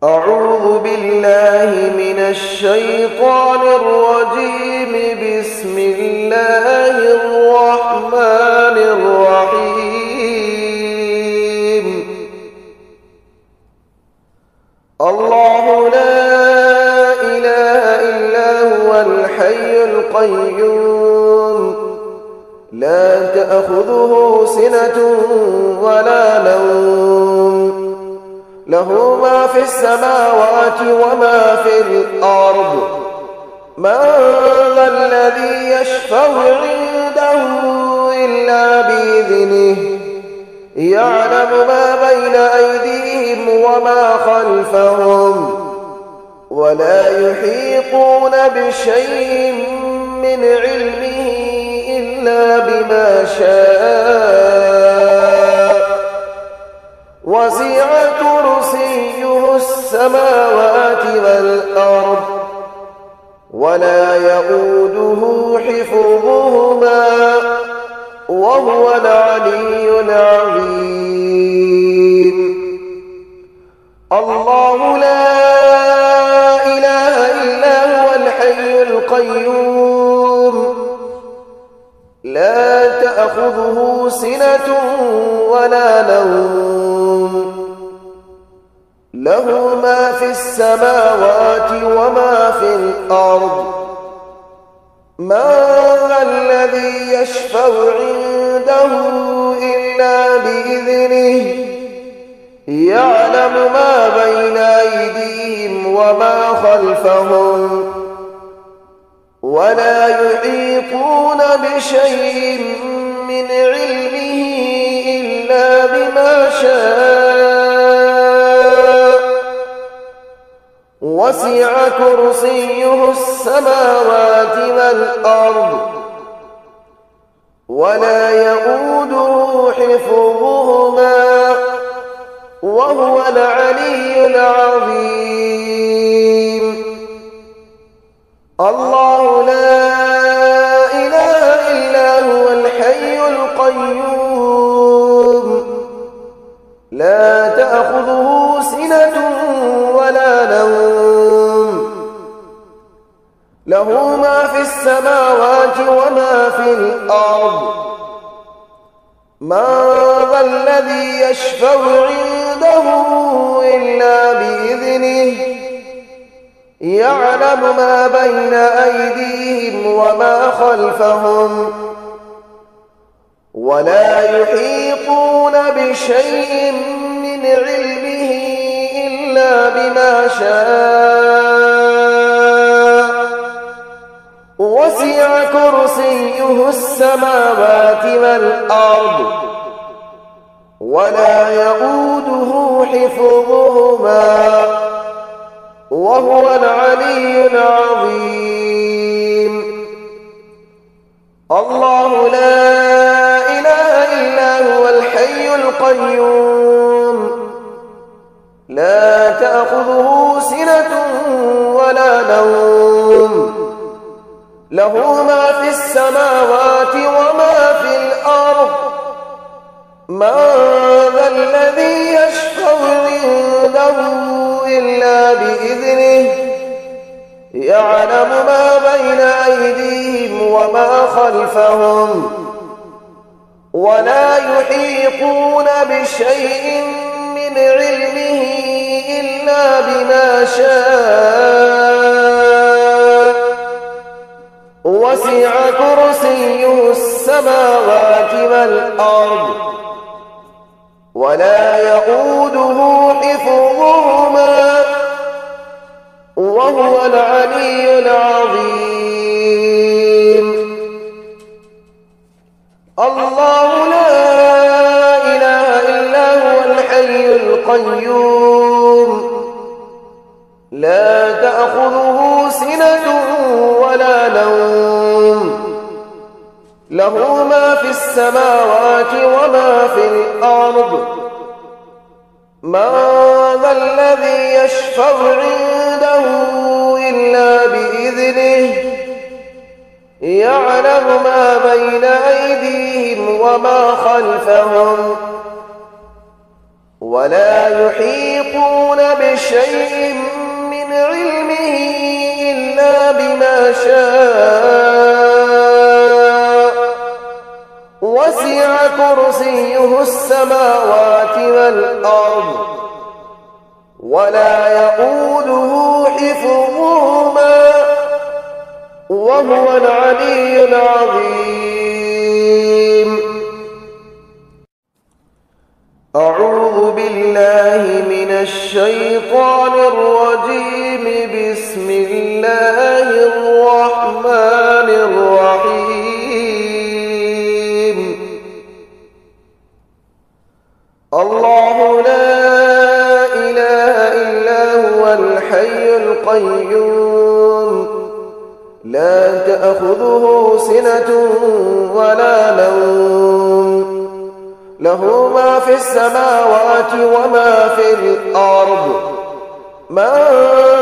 أعوذ بالله من الشيطان الرجيم. بسم الله الرحمن الرحيم. الله لا إله إلا هو الحي القيوم، لا تأخذه سنة ولا نوم، له ما في السماوات وما في الأرض. من ذا الذي يشفع عنده إلا بإذنه، يعلم ما بين أيديهم وما خلفهم، ولا يحيطون بشيء من علمه إلا بما شاء. وسع كرسيه السماوات والأرض، ولا يئوده حفظهما، وهو العلي العظيم. الله لا إله إلا هو الحي القيوم، لا تأخذه سنة ولا نوم، له ما في السماوات وما في الأرض. من ذا الذي يشفع عنده إلا بإذنه، يعلم ما بين أيديهم وما خلفهم، ولا يحيطون بشيء من علمه إلا بما شاء. وسع كرسيه السماوات والأرض، ولا يئوده حفظهما، وهو العلي العظيم. الله لا إله إلا هو الحي القيوم، لا تأخذه سنة ولا نوم، له ما في السماوات وما في الأرض. من ذا الذي يشفع عنده إلا بإذنه، يعلم ما بين أيديهم وما خلفهم، ولا يحيطون بشيء من علمه إلا بما شاء. وسع كرسيه السماوات والأرض، ولا يئوده حفظهما، وهو العلي العظيم. الله لا إله إلا هو الحي القيوم، لا تأخذه سنة ولا نوم، له ما في السماوات وما في الأرض. من ذا الذي يشفع عنده إلا بإذنه، يعلم ما بين أيديهم وما خلفهم، ولا يحيطون بشيء من علمه إلا بما شاء. وسع كرسيه السماوات والأرض، ولا يئوده حفظهما، وهو العلي العظيم. الله لا إله إلا هو الحي القيوم، لا تأخذه سنة ولا نوم، له ما في السماوات وما في الأرض. من ذا الذي يشفع عنده إلا بإذنه، يعلم ما بين أيديهم وما خلفهم، ولا يحيطون بشيء من علمه إلا بما شاء وسع كرسيه السماوات والأرض ولا يؤوده حفظهما وهو العلي العظيم. أعوذ بالله من الشيطان الرجيم. بسم الله الرحمن الرحيم. الله لا إله إلا هو الحي القيوم لا تأخذه سنة ولا نوم له ما في السماوات وما في الأرض. من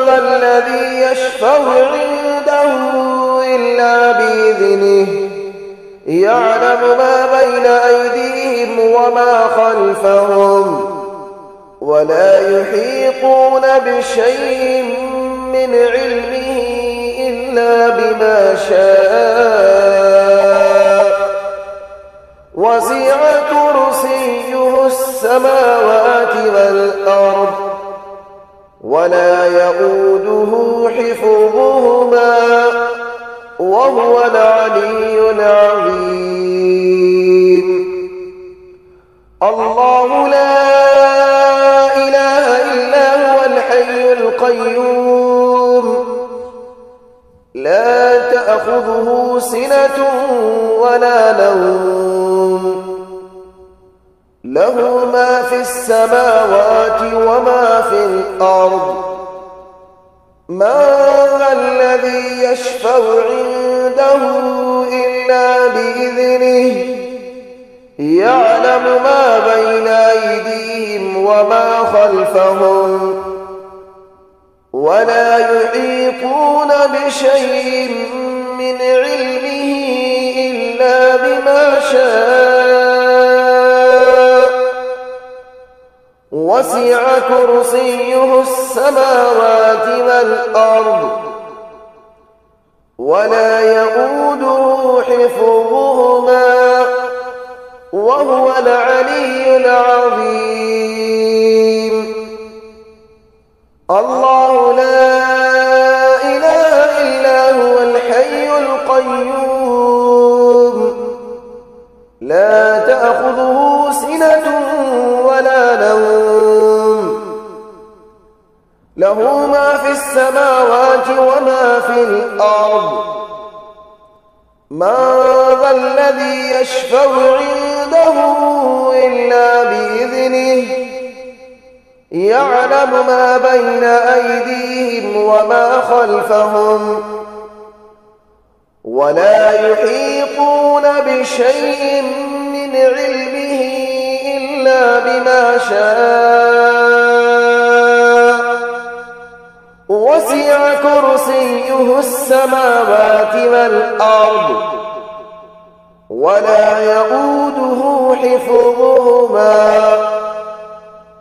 ذا الذي يشفع عنده إلا بإذنه يعلم ما بين أيديهم وما خلفهم ولا يحيطون بشيء من علمه إلا بما شاء وسع كرسيه السماوات والأرض ولا يؤوده حفظهما وهو العلي العظيم. الله لا إله إلا هو الحي القيوم لا تأخذه سنة ولا نوم له ما في السماوات وما في الأرض. من ذا الذي يشفع عنده إلا بإذنه يعلم ما بين أيديهم وما خلفهم ولا يحيطون بشيء من علمه إلا بما شاء وسع كرسيه السماوات والأرض ولا يؤوده حفظهما وهو العلي العظيم. الله لا إله إلا هو الحي القيوم لا تأخذه سنة ولا نوم له ما في السماوات وما في الأرض. من ذا الذي يشفع عنده إلا بإذنه يعلم ما بين أيديهم وما خلفهم ولا يحيطون بشيء من علمه إلا بما شاء وسع كرسيه السماوات والأرض ولا يؤوده حفظهما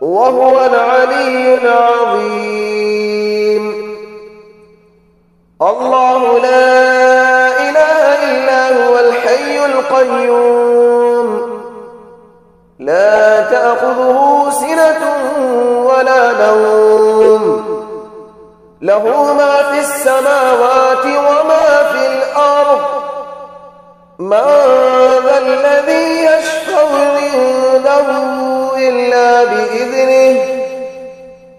وهو العلي العظيم. الله لا إله إلا هو الحي القيوم لا تأخذه سنة ولا نوم له ما في السماوات وما في الأرض. من ذا الذي يشفع عنده إلا بإذنه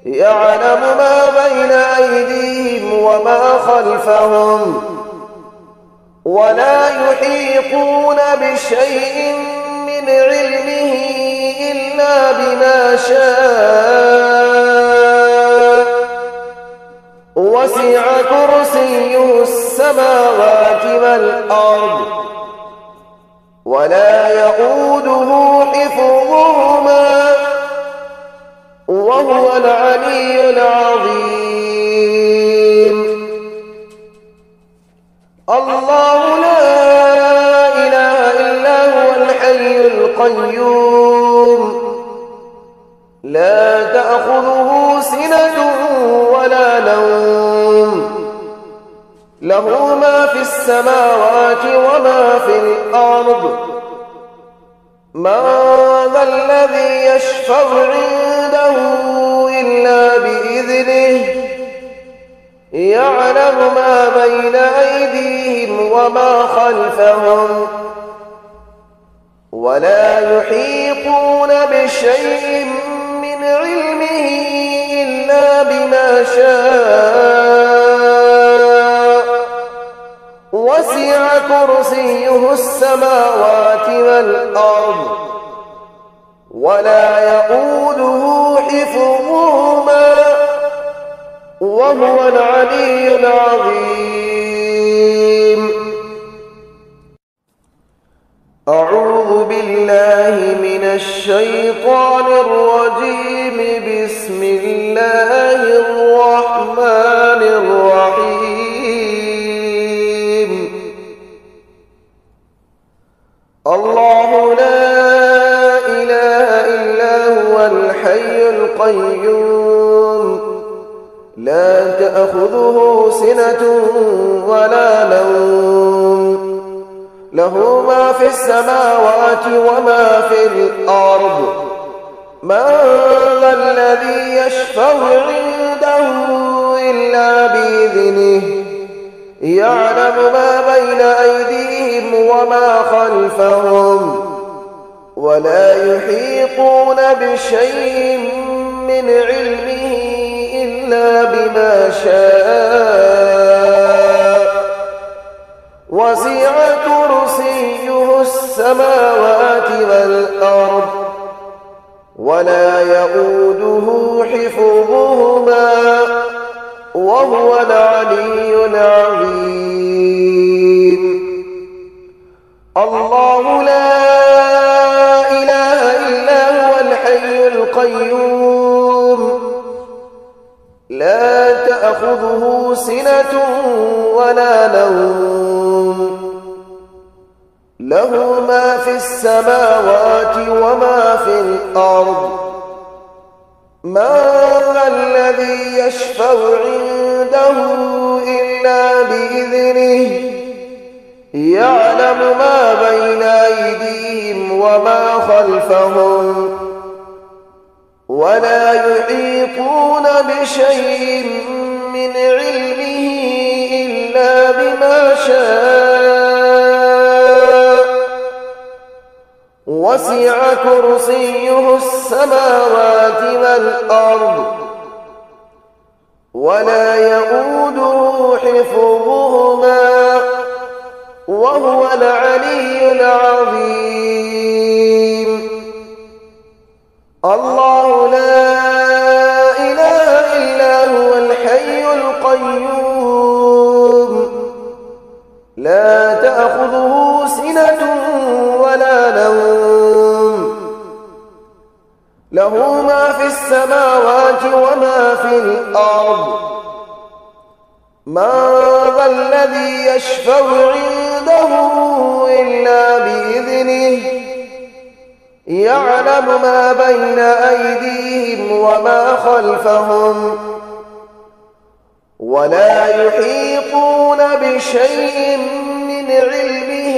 يعلم ما بين أيديهم وما خلفهم ولا يحيطون بشيء من علمه إلا بما شاء وسع كرسيه السماوات والأرض ولا يؤوده حفظهما وهو العلي العظيم. الله لا إله إلا هو الحي القيوم لا تأخذه سنة ولا نوم له ما في السماوات وما في الأرض من ذا الذي يشفع عنده إلا بإذنه يعلم ما بين أيديهم وما خلفهم ولا يحيطون بشيء من علمه إلا بما شاء وسع كرسيه السماوات والأرض ولا يؤوده حفظهما وهو العلي العظيم. أعوذ بالله من الشيطان الرجيم. بسم الله الرحمن الرحيم. الله لا إله إلا هو الحي القيوم لا تأخذه سنة ولا نوم له ما في السماوات وما في الأرض من ذا الذي يشفع عنده إلا بإذنه يعلم ما بين أيديهم وما خلفهم ولا يحيطون بشيء من علمه إلا بما شاء وسع كرسيه السماوات والأرض ولا يؤوده حفظهما وهو العلي العظيم. الله لا إله إلا هو الحي القيوم لا تأخذه سنة ولا نوم له ما في السماوات وما في الأرض من ذا الذي يشفع عنده إلا بإذنه يعلم ما بين أيديهم وما خلفهم ولا يحيطون بشيء من علمه إلا بما شاء وسع كرسيه السماوات والأرض ولا يؤوده حفظهما وهو العلي العظيم. الله لا إله إلا هو الحي القيوم لا تأخذه سنة ولا نوم له ما في السماوات وما في الأرض من ذا الذي يشفع عنده إلا بإذنه يعلم ما بين أيديهم وما خلفهم ولا يحيطون بشيء من علمه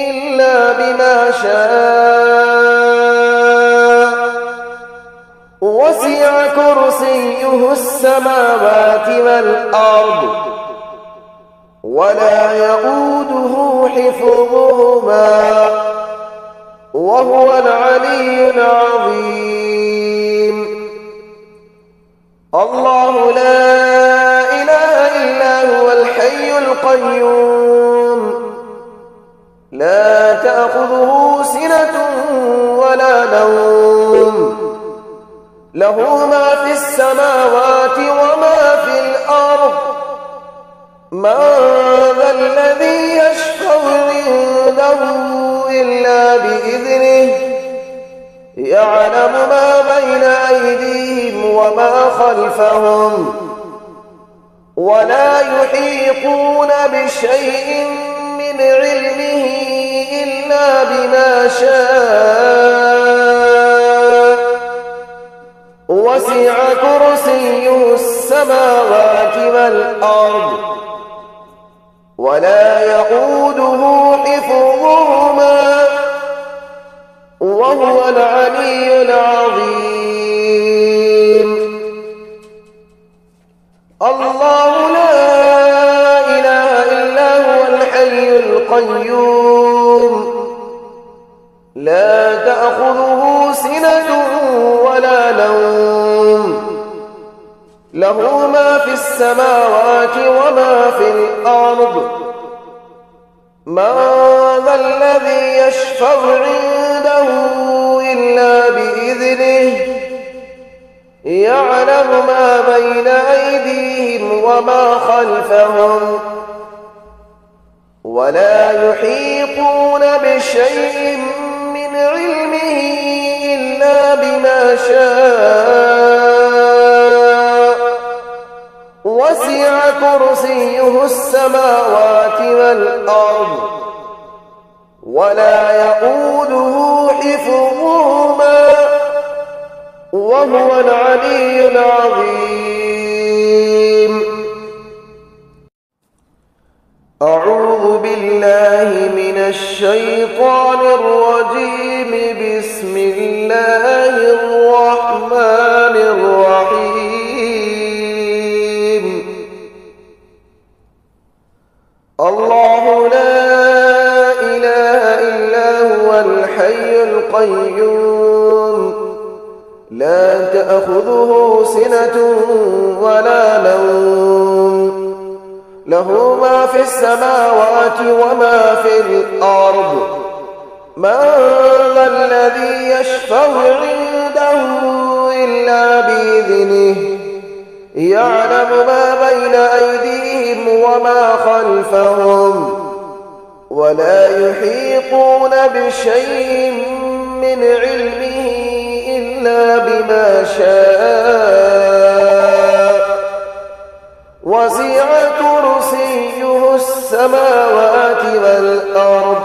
إلا بما شاء وسع كرسيه السماوات والأرض ولا يؤوده حفظهما وهو العلي العظيم. الله لا إله إلا هو الحي القيوم لا تأخذه سنة ولا نوم له ما في السماوات وما في الأرض من ذا الذي يشفع عنده إلا بإذنه يعلم ما بين أيديهم وما خلفهم ولا يحيطون بشيء من علمه إلا بما شاء وسع كرسيه السماوات والأرض ولا يؤوده حفظهما وهو العلي العظيم. الله لا إله إلا هو الحي القيوم لا تأخذه سنة ولا نوم له ما في السماوات وما في الأرض من ذا الذي يشفع عنده إلا بإذنه يعلم ما بين أيديهم وما خلفهم ولا يحيطون بشيء من علمه إلا بما شاء وسع كرسيه السماوات والأرض ولا يؤوده حفظهما وهو العلي العظيم. أعوذ بالله من الشيطان الرجيم. بسم الله الرحمن الرحيم. الله لا إله إلا هو الحي القيوم لا تأخذه سنة ولا نوم له ما في السماوات وما في الأرض من ذا الذي يشفع عنده إلا بإذنه يعلم ما بين أيديهم وما خلفهم ولا يحيطون بشيء من علمه إلا بما شاء وسع كرسيه السماوات والأرض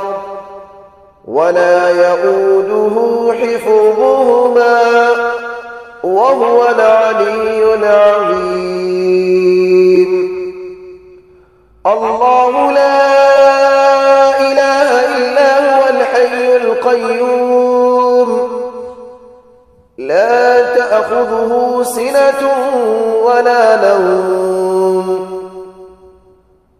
ولا يؤوده حفظهما وهو العلي العظيم. الله لا إله إلا هو الحي القيوم لا تأخذه سنة ولا نوم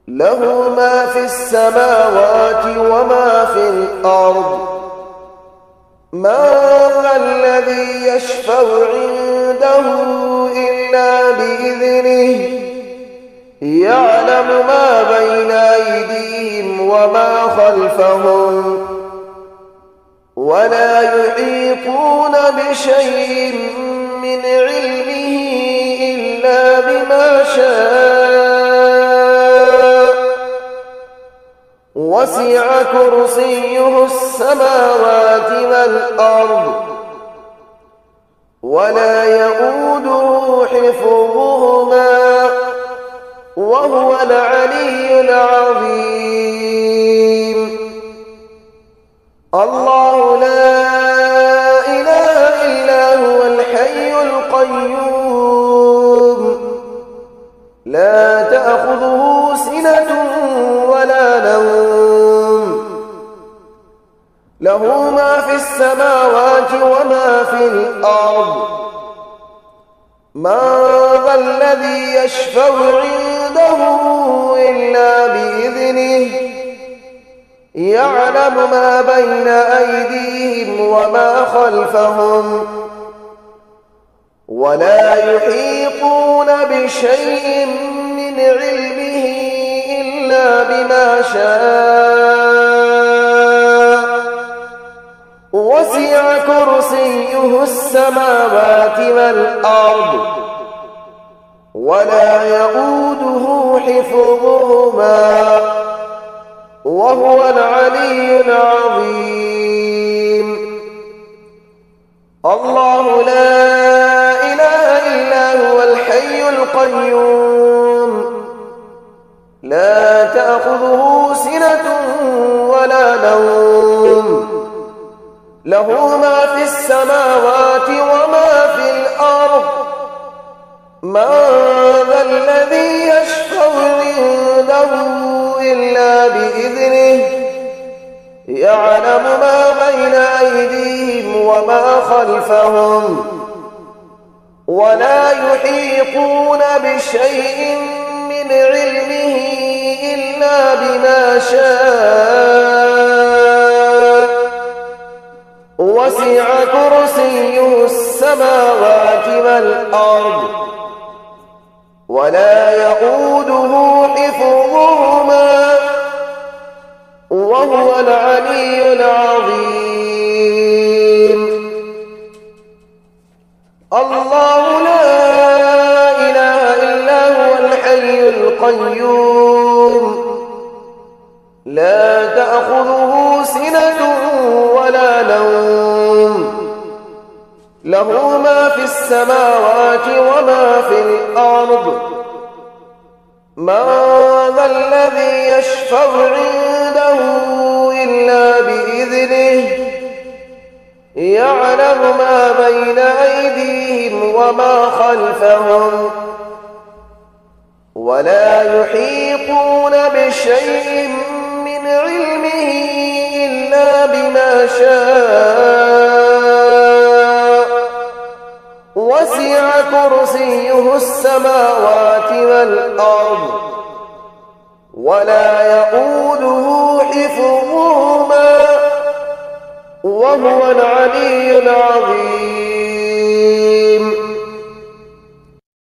له ما في السماوات وما في الأرض من ذا الذي يشفع عنده إلا بإذنه يعلم ما بين أيديهم وما خلفهم ولا يحيطون بشيء من علمه إلا بما شاء وسع كرسيه السماوات والأرض ولا يؤوده حفظهما وهو العلي العظيم. الله لا إله إلا هو الحي القيوم لا تأخذه سنة ولا نوم له ما في السماوات وما في الأرض من ذا الذي يشفع عنده إلا بإذنه يعلم ما بين أيديهم وما خلفهم ولا يحيطون بشيء من علمه إلا بما شاء وسع كرسيه السماوات والأرض ولا يؤوده حفظهما وهو العلي العظيم. الله لا إله إلا هو الحي القيوم لا تأخذه سنة ولا نوم له ما في السماوات وما في الأرض من ذا الذي يشفع عنده إلا بإذنه يعلم ما بين أيديهم وما خلفهم ولا يحيطون بشيء من علمه إلا بما شاء وسع كرسيه السماوات والأرض ولا يئوده حفظهما وهو العلي العظيم. الله لا إله إلا هو الحي القيوم لا تأخذه سنة ولا نوم له ما في السماوات وما في الأرض. من ذا الذي يشفع عنده إلا بإذنه يعلم ما بين أيديهم وما خلفهم ولا يحيطون بشيء من علمه إلا بما شاء وسع كرسيه السماوات والأرض ولا يئوده حفظهما وهو العلي العظيم.